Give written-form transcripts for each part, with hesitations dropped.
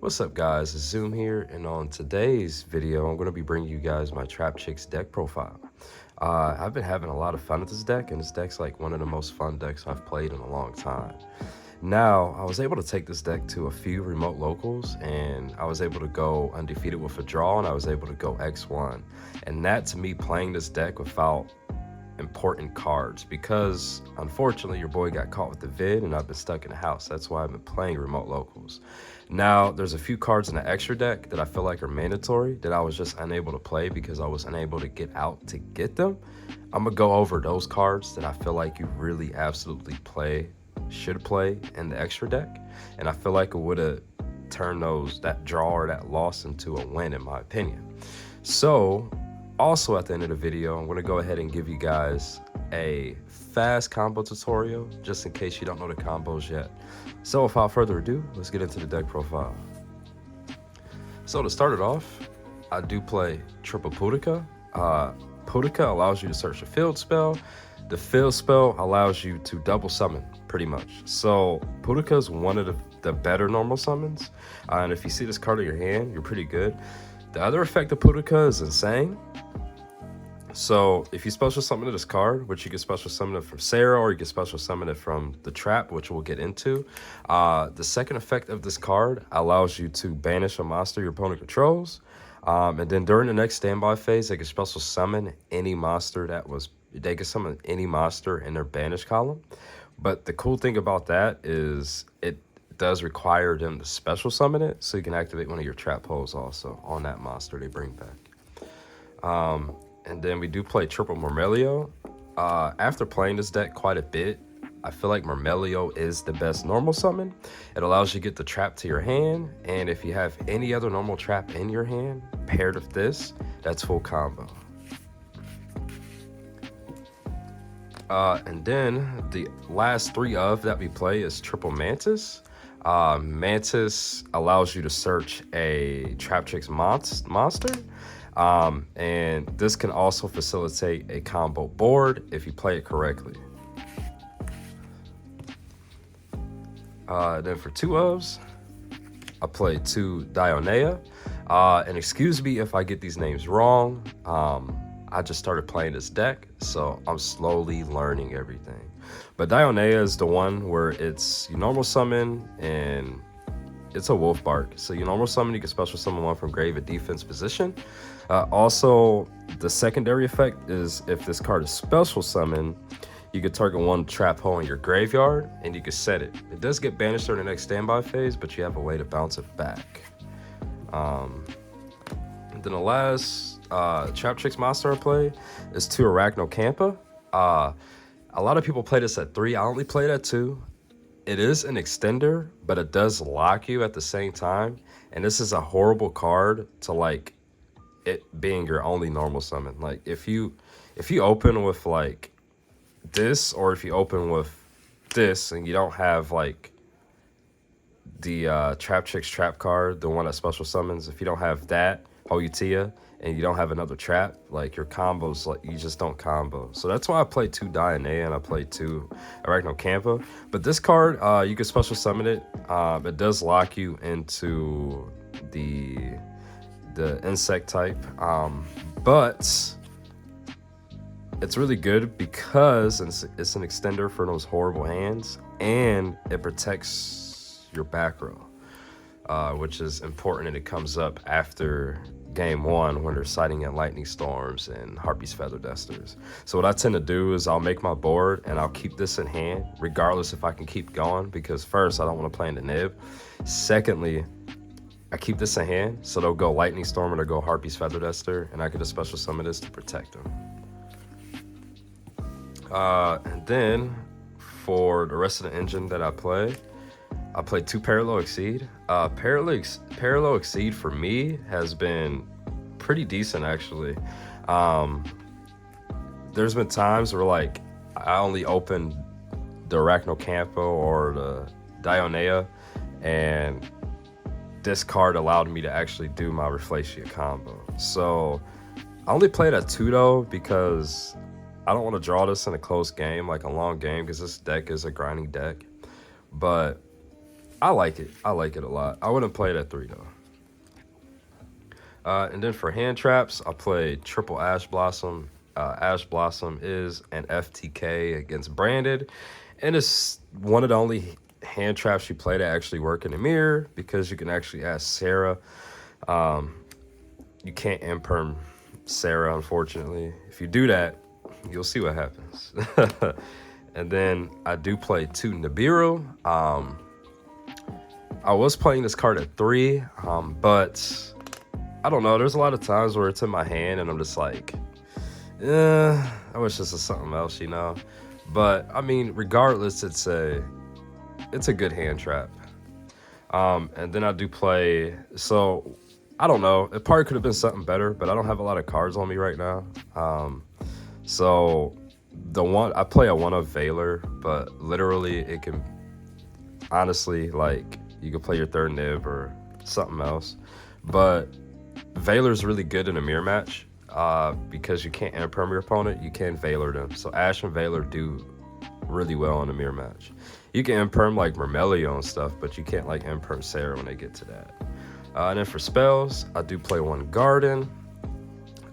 What's up guys, it's Zoom here, and on today's video I'm going to be bringing you guys my Traptrix deck profile. I've been having a lot of fun with this deck, and this deck's like one of the most fun decks I've played in a long time. Now, I was able to take this deck to a few remote locals, and I was able to go undefeated with a draw, and I was able to go X1. And that's me playing this deck without important cards, because unfortunately your boy got caught with the vid and I've been stuck in the house. That's why I've been playing remote locals. Now there's a few cards in the extra deck that I feel like are mandatory that I was just unable to play because I was unable to get out to get them. I'm gonna go over those cards that I feel like you really absolutely should play in the extra deck, and I feel like it would have turned that draw or that loss into a win in my opinion. So also at the end of the video, I'm going to go ahead and give you guys a fast combo tutorial just in case you don't know the combos yet. So without further ado, let's get into the deck profile. So to start it off, I do play triple Pudica. Pudica allows you to search a field spell. The field spell allows you to double summon pretty much. So Pudica is one of the better normal summons. And if you see this card in your hand, you're pretty good. The other effect of Pudica is insane. So if you special summon this card, which you can special summon it from Sarah, or you can special summon it from the trap, which we'll get into, the second effect of this card allows you to banish a monster your opponent controls, and then during the next standby phase, they can special summon any monster they can summon any monster in their banish column. But the cool thing about that is it does require them to special summon it, so you can activate one of your trap holes also on that monster they bring back. And then we do play triple Murmelio. After playing this deck quite a bit, I feel like Murmelio is the best normal summon. It allows you to get the trap to your hand, and if you have any other normal trap in your hand paired with this, that's full combo. And then the last three that we play is triple Mantis. Mantis allows you to search a Traptrix monster. And this can also facilitate a combo board if you play it correctly. Then for two ofs, I play two Dionea. And excuse me if I get these names wrong. I just started playing this deck, so I'm slowly learning everything. But Dionea is the one where it's you normal summon, and it's a wolf bark. So you normal summon, you can special summon one from grave at defense position. Also, the secondary effect is if this card is special summon, you can target one trap hole in your graveyard and you can set it. It does get banished during the next standby phase, but you have a way to bounce it back. And then the last Traptrix monster I play is 2 Arachnocampa. A lot of people play this at 3. I only play it at 2. It is an extender, but it does lock you at the same time. And this is a horrible card to like it being your only normal summon. Like if you open with like this, or if you open with this and you don't have like the Traptrix trap card, the one that special summons, if you don't have that Hoyutia and you don't have another trap, like your combos, like you just don't combo. So that's why I play 2 Dionea and I play 2 Arachnocampa. But this card, you can special summon it. It does lock you into the insect type, but it's really good because it's an extender for those horrible hands, and it protects your back row, which is important, and it comes up after game 1 when they're sighting at lightning storms and Harpy's feather dusters. So what I tend to do is I'll make my board and I'll keep this in hand regardless if I can keep going, because first, I don't want to play in the nib. Secondly, I keep this in hand, so they'll go lightning storm or they'll go Harpy's feather duster, and I could just special summon this to protect them. And then for the rest of the engine that I play 2 Parallel Exceed. Parallel Exceed for me has been pretty decent actually. There's been times where like I only opened the Arachnocampa or the Dionea, and this card allowed me to actually do my Reflacia combo. So I only played at 2 though, because I don't want to draw this in a close game, like a long game, because this deck is a grinding deck. But I like it. I like it a lot. I wouldn't play it at 3 though. And then for hand traps, I played Triple Ash Blossom. Ash Blossom is an FTK against Branded, and it's one of the only hand traps you play that actually work in the mirror because you can actually ask Sarah. You can't imperm Sarah, unfortunately. If you do that, you'll see what happens. And then I do play 2 Nibiru. I was playing this card at 3, but I don't know. There's a lot of times where it's in my hand and I'm just like, I wish this was something else, you know. But I mean, regardless, it's a good hand trap. And then I do play. So I don't know. It probably could have been something better, but I don't have a lot of cards on me right now. So the one I play a 1-of Valor, but literally it can honestly, like, you can play your 3rd Nib or something else. But Valor's really good in a mirror match because you can't imperm your opponent. You can Valor them. So Ash and Valor do really well in a mirror match. You can imperm like Mermelio and stuff, but you can't like imperm Sarah when they get to that. And then for spells, I do play 1 Garden.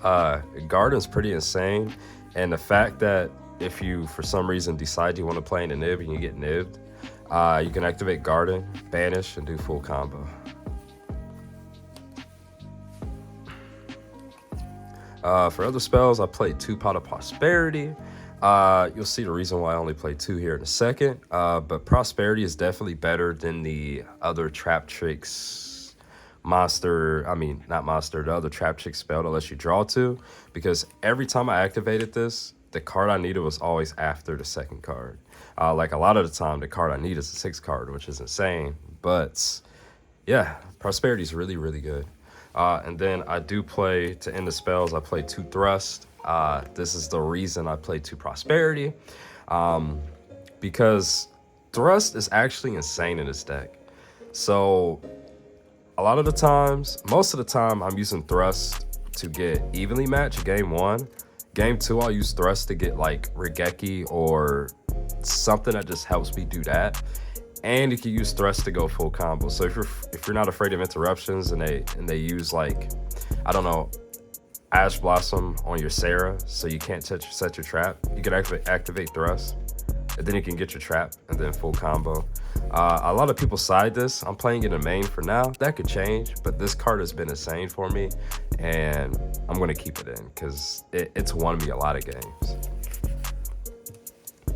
Garden's pretty insane. And the fact that if you, for some reason, decide you want to play in a nib and you get nibbed, you can activate Garden, banish, and do full combo. For other spells, I played 2 Pot of Prosperity. You'll see the reason why I only play 2 here in a second. But Prosperity is definitely better than the other Traptrix monster. I mean, not monster, the other Traptrix spell that lets you draw 2. Because every time I activated this, the card I needed was always after the 2nd card. Like a lot of the time, the card I need is the 6th card, which is insane. But yeah, Prosperity is really, really good. And then I do play, to end the spells, I play 2 Thrust. This is the reason I play 2 Prosperity. Because Thrust is actually insane in this deck. So a lot of the times, most of the time, I'm using Thrust to get evenly matched game 1. Game 2, I'll use Thrust to get like Regeki or something that just helps me do that. And you can use Thrust to go full combo. So if you're not afraid of interruptions and they use like, I don't know, Ash Blossom on your Sarah, so you can't set your trap, you can activate Thrust, and then you can get your trap and then full combo. A lot of people side this. I'm playing it in main for now. That could change, but this card has been insane for me, and I'm gonna keep it in because it's won me a lot of games.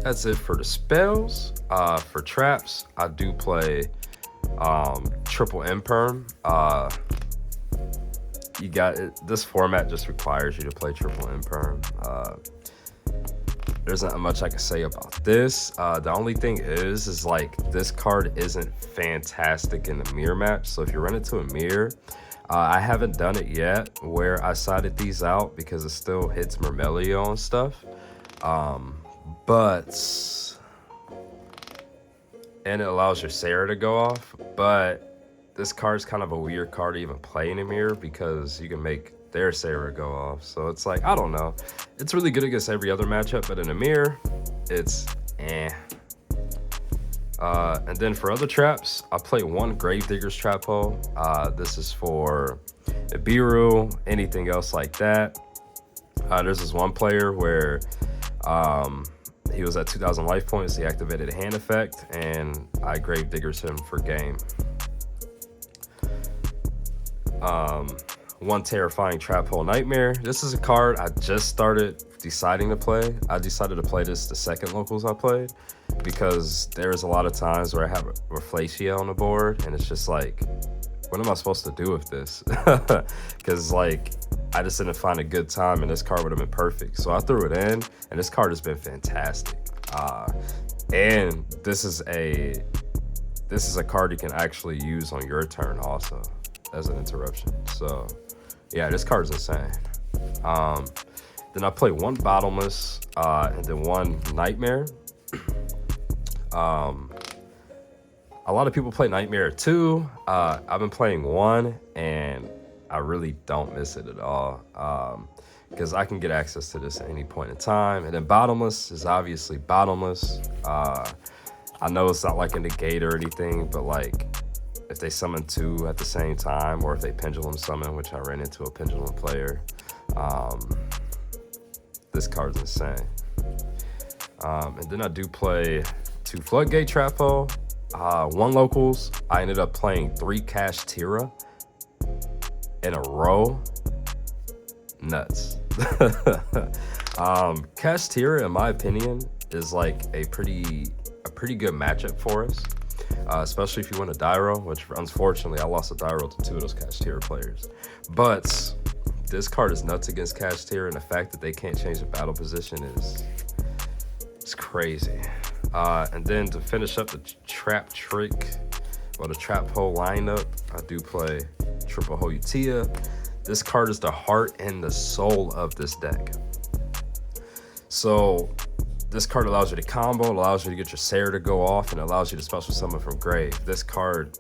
That's it for the spells. For traps, I do play triple imperm. You got it. This format just requires you to play triple imperm. There's not much I can say about this. The only thing is like this card isn't fantastic in the mirror match. So if you run into a mirror, I haven't done it yet where I sided these out because it still hits Mermelio and stuff. And it allows your Sarah to go off, but this card's kind of a weird card to even play in a mirror because you can make their Sarah go off. So it's like, I don't know. It's really good against every other matchup, but in a mirror, it's eh. And then for other traps, I play 1 Gravedigger's Trap Hole. This is for Ibiru, anything else like that. There's this one player where he was at 2,000 life points. He activated a hand effect, and I Gravediggers him for game. 1 Terrifying Trap Hole Nightmare. This is a card I just started deciding to play. I decided to play this the second locals I played because there's a lot of times where I have Rafflesia on the board, and it's just like, what am I supposed to do with this? Because like, I just didn't find a good time, and this card would have been perfect. So I threw it in, and this card has been fantastic. And this is a card you can actually use on your turn also as an interruption. So yeah, this card's insane. Then I play 1 Bottomless and then 1 Nightmare. A lot of people play Nightmare too. I've been playing 1, and I really don't miss it at all because I can get access to this at any point in time. And then Bottomless is obviously Bottomless. I know it's not like a negate or anything, but like if they summon two at the same time, or if they pendulum summon, which I ran into a pendulum player, this card's insane. And then I do play 2 Floodgate Trapo, 1 Locals. I ended up playing 3 Cash Tira in a row. Nuts. Cash Tira, in my opinion, is like a pretty good matchup for us, especially if you win a Dyro, which unfortunately I lost a Dyro to 2 of those Cash Tira players. But this card is nuts against Cash Tira, and the fact that they can't change the battle position is crazy. And then to finish up the Traptrix, or the Trap Hole lineup, I do play Triple Hole Utia. This card is the heart and the soul of this deck. So this card allows you to combo, it allows you to get your Sarah to go off, and it allows you to special summon from grave. This card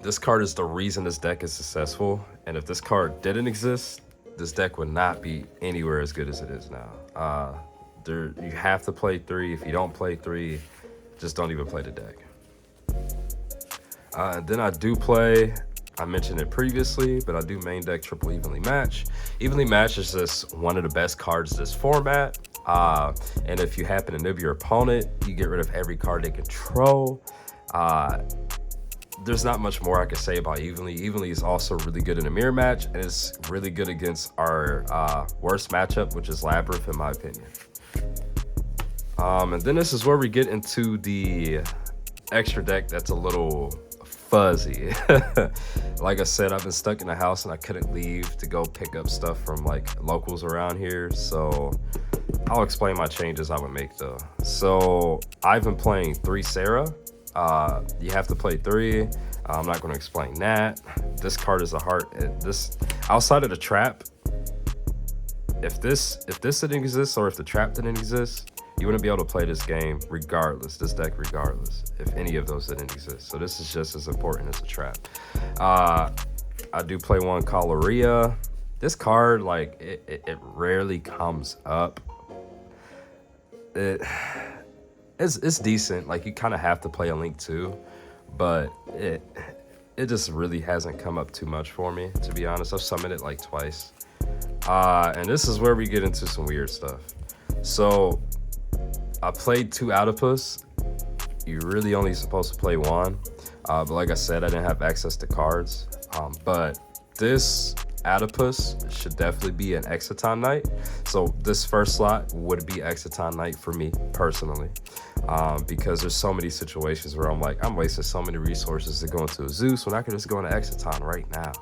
is the reason this deck is successful, and if this card didn't exist, this deck would not be anywhere as good as it is now. You have to play 3. If you don't play 3, just don't even play the deck. Then I do play, I mentioned it previously, but I do main deck Triple Evenly Match. Evenly Match is just one of the best cards this format. And if you happen to nib your opponent, you get rid of every card they control. There's not much more I can say about Evenly. Evenly is also really good in a mirror match, and it's really good against our worst matchup, which is Labyrinth, in my opinion. And then this is where we get into the extra deck that's a little fuzzy. Like I said, I've been stuck in the house and I couldn't leave to go pick up stuff from like locals around here, so I'll explain my changes I would make though. So I've been playing 3 Sarah. You have to play 3. I'm not going to explain that. This card is a heart. This outside of the trap, if this didn't exist, or if the trap didn't exist, you wouldn't be able to play this game regardless, this deck regardless, if any of those didn't exist. So this is just as important as a trap. I do play 1 Caloria. This card, like, it rarely comes up. It's decent. Like, you kind of have to play a Link too, but it just really hasn't come up too much for me, to be honest. I've summoned it like twice. And this is where we get into some weird stuff. So I played 2 Oedipus. You're really only supposed to play 1. But like I said, I didn't have access to cards. But this Oedipus should definitely be an Exciton Knight. So this first slot would be Exciton Knight for me personally. Because there's so many situations where I'm like, I'm wasting so many resources to go into a Zeus when I could just go into Exciton right now.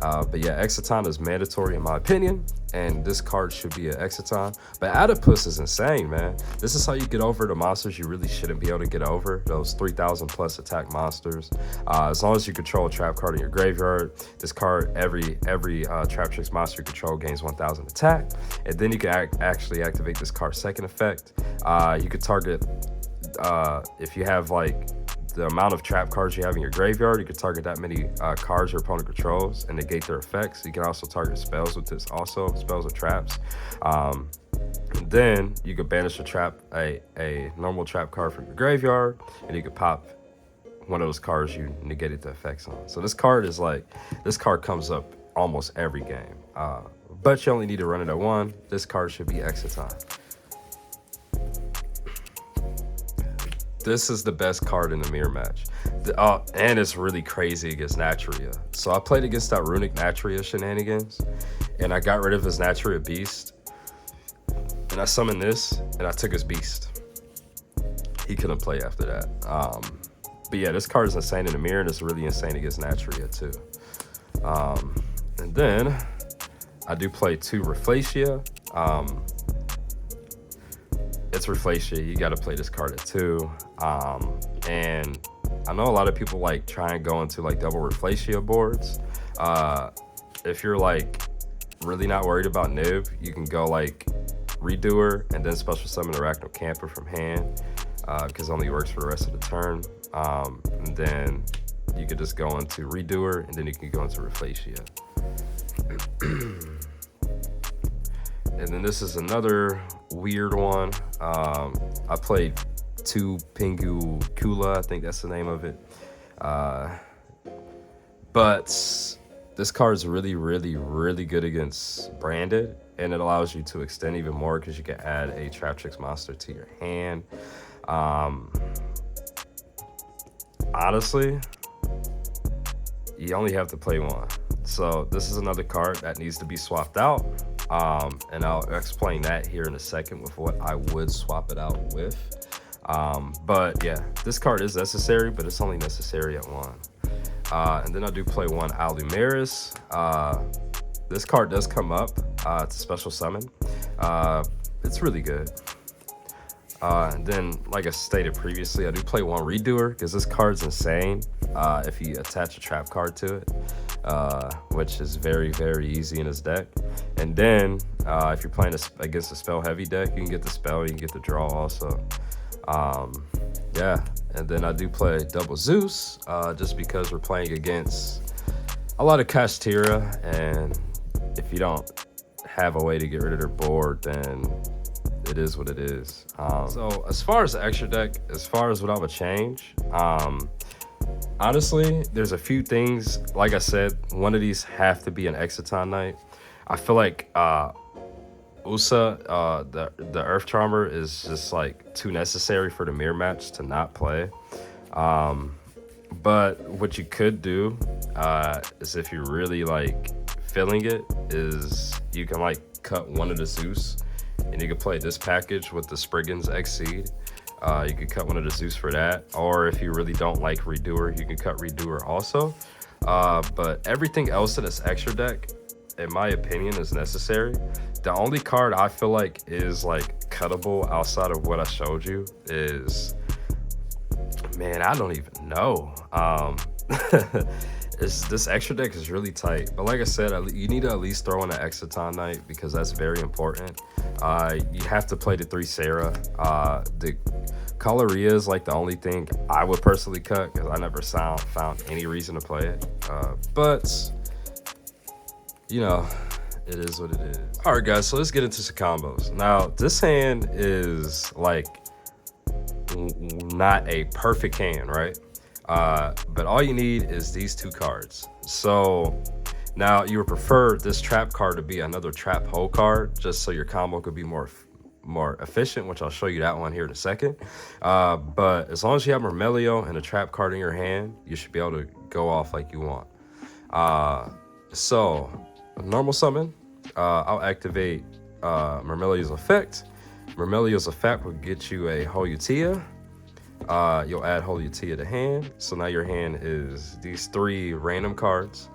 But yeah, Exciton is mandatory in my opinion, and this card should be an Exciton. But Oedipus is insane, man. This is how you get over the monsters you really shouldn't be able to get over, those 3,000 plus attack monsters. As long as you control a trap card in your graveyard, this card, every Traptrix monster you control gains 1,000 attack. And then you can actually activate this card's second effect. You could target, if you have like the amount of trap cards you have in your graveyard, you can target that many cards your opponent controls and negate their effects. You can also target spells with this, also spells or traps. And then you could banish a normal trap card from your graveyard, and you could pop one of those cards you negated the effects on. So this card comes up almost every game, but you only need to run it at 1. This card should be Exciton. This is the best card in the mirror match. And it's really crazy against Natria. So I played against that Runic Natria shenanigans, and I got rid of his Natria Beast. And I summoned this, and I took his Beast. He couldn't play after that. But yeah, this card is insane in the mirror, and it's really insane against Natria too. And then I do play 2 Rafflesia. It's Rafflesia, you gotta play this card at 2. And I know a lot of people like try and go into like double Rafflesia boards. If you're like really not worried about Nib, you can go like Redoer and then special summon Arachno Camper from hand, because it only works for the rest of the turn. And then you could just go into Redoer, and then you can go into Rafflesia. And then this is another weird one. I played 2 Pingu Kula, I think that's the name of it. But this card is really, really, really good against branded, and it allows you to extend even more because you can add a Traptrix monster to your hand. Honestly, you only have to play one. So this is another card that needs to be swapped out. And I'll explain that here in a second with what I would swap it out with. But yeah, this card is necessary, but it's only necessary at one. And then I do play one Alumeris. This card does come up. It's a special summon. It's really good. And then, like I stated previously, I do play one Redoer because this card's insane if you attach a trap card to it, which is very, very easy in his deck. And then, if you're playing against a spell heavy deck, you can get the spell, you can get the draw also. Yeah, and then I do play double Zeus just because we're playing against a lot of Kashtira, and if you don't have a way to get rid of their board, then it is what it is. So as far as the extra deck, as far as what I would change, honestly, there's a few things. Like I said, one of these have to be an Exiton Knight. I feel like Usa, the Earth Charmer, is just like too necessary for the mirror match to not play. But what you could do is, if you're really like feeling it, is you can like cut one of the Zeus, and you can play this package with the Spriggan's Exceed. You could cut one of the Zeus for that, or if you really don't like Redoer, you can cut Redoer also. But everything else in this extra deck, in my opinion, is necessary. The only card I feel like is like cuttable outside of what I showed you is, man, I don't even know. This extra deck is really tight, but like I said, you need to at least throw in an Exiton Knight because that's very important. You have to play the 3 Sarah. The Coloria is like the only thing I would personally cut because I never found any reason to play it. But you know, it is what it is. All right, guys, so let's get into some combos. Now, this hand is like not a perfect hand, right? But all you need is these 2 cards. So now you would prefer this trap card to be another trap hole card, just so your combo could be more efficient, which I'll show you that one here in a second. But as long as you have Mermelio and a trap card in your hand, you should be able to go off like you want. So normal summon, I'll activate Mermelio's effect. Mermelio's effect will get you a Holutia. You'll add Holutia to hand. So now your hand is these 3 random cards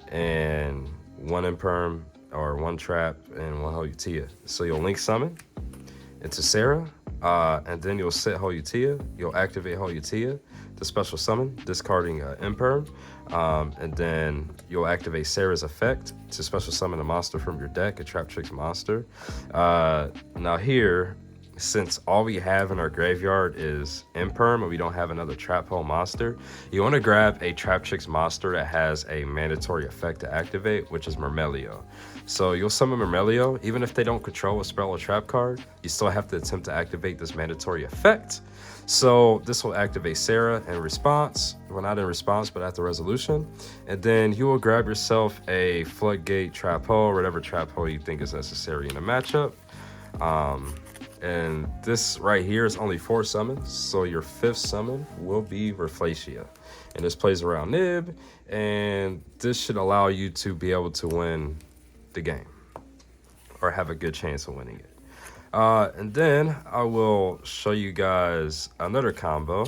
and 1 Imperm or 1 Trap and 1 Holutia. So you'll link summon into Sarah, and then you'll set Holutia. You'll activate Holutia to special summon, discarding Imperm, and then you'll activate Sarah's effect to special summon a monster from your deck, a Traptrix monster. Now here, since all we have in our graveyard is Imperm and we don't have another trap hole monster, you want to grab a Traptrix monster that has a mandatory effect to activate, which is Mermelio. So you'll summon Mermelio. Even if they don't control a spell or trap card, you still have to attempt to activate this mandatory effect. So this will activate Sarah in response. Well, not in response, but at the resolution. And then you will grab yourself a Floodgate trap hole, whatever trap hole you think is necessary in a matchup. And this right here is only 4 summons, so your 5th summon will be Reflacia. And this plays around Nib, and this should allow you to be able to win the game, or have a good chance of winning it. And then I will show you guys another combo.